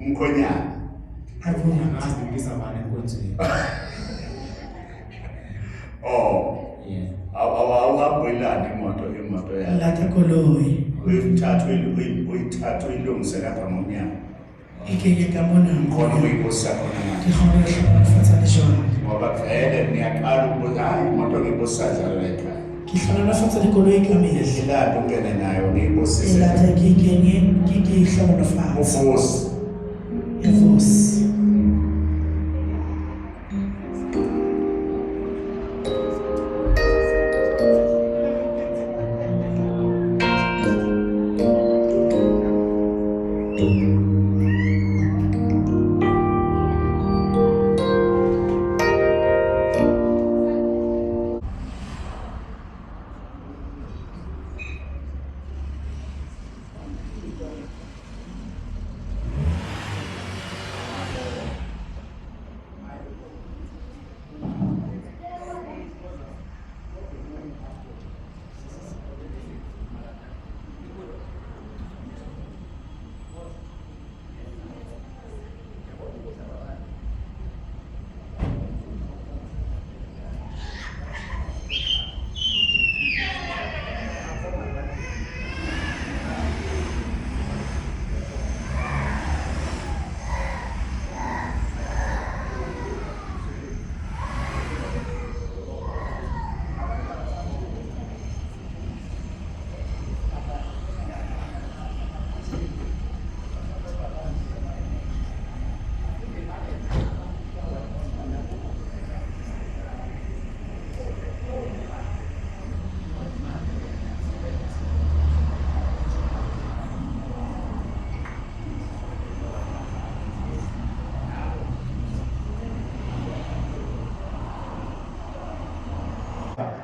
umkhonyana angazi ngisabane enkonzweni. Oh, Yeah. awuhambelani imoto yakho Lata koloi. uyithathe uyilungise lapha ngomnyango Ikeke ka mona. khona uyibosa khona Ke kgone go fatsa le jona. ngoba vele niyaqala ukubuza hayi imoto ngiyibosa njalo la ekhaya Ke hlona na fatsa dikoloi ka mehla. isilado ungene nayo ngiyibosise Lata ke hlono fatsa. uvusi Evos.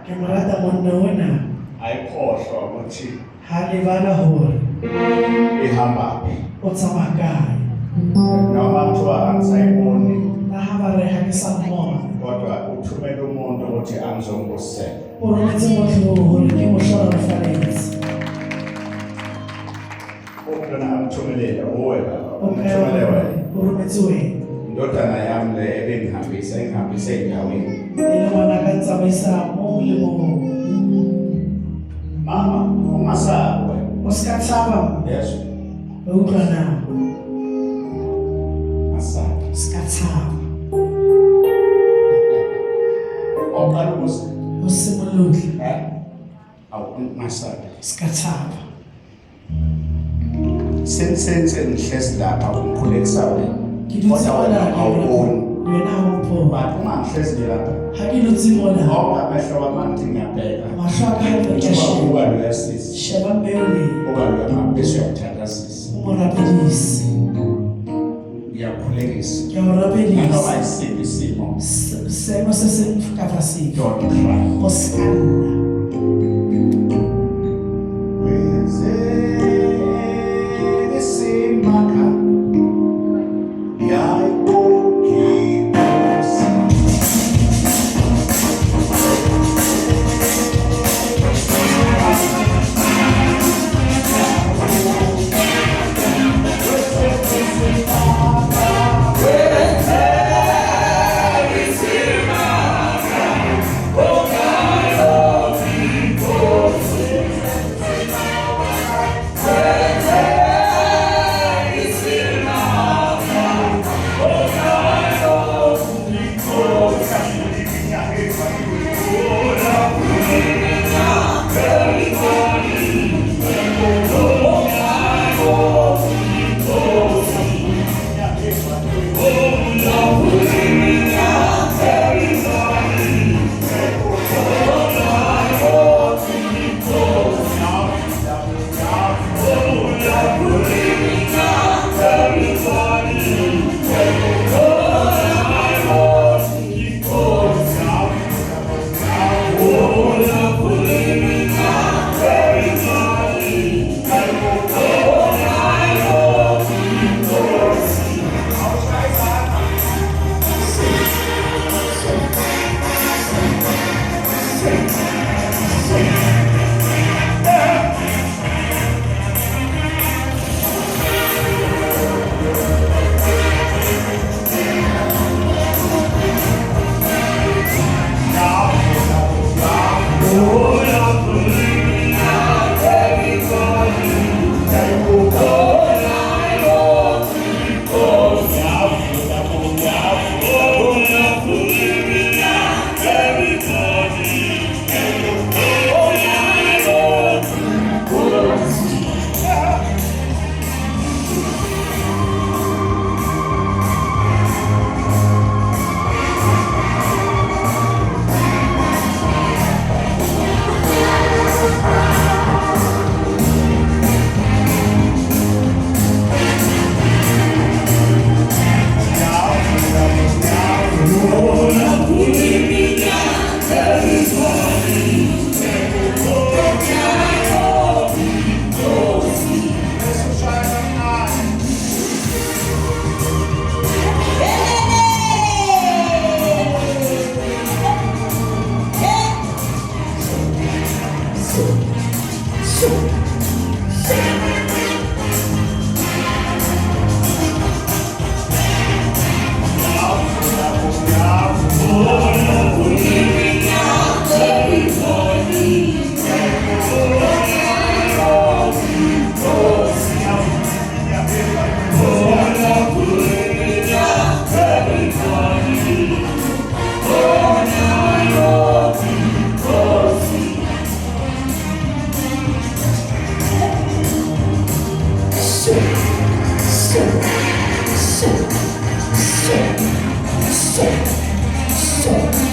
Ke morata monna ona ayikhohlwa ukuthi ha le bana hore ihamba o tsamaya kae. noma kuthiwa angisayiboni Na ha ba re ha ke sa mmona. kodwa uthumele umuntu ukuthi angizongibosela O rometse motho hore ke mo hlora reference. ukona amthumelele uwe O umthumele wena o rometse wena. indodana yami le engihambise endaweni Ile ngwana ka tsamaisa mo le mo. mama ungasabi wena O ska tshaba. yes O utlwana. asabi Ska tshaba. oqala ukuze O simolotse. awungasabi Ska tshaba. sense ngihlezi lapha umkhulekisa wena Ke dutse mona awuboni wena ha o mpona. but uma ngihlezi nje lapha Ha ke dutse mona. ngoba amehlo wami ngithi ngiyabheka Mahlo a ka ha re ke sheba. uba luyasiza Sheba mbeo le. uba luyamabese uyakuthandazisa O mo rapedise. ngiyakhulekisa Ke o rapedise. noma isiphi isimo Seemo se se ka tlase. don't cry O ska lla. Stop.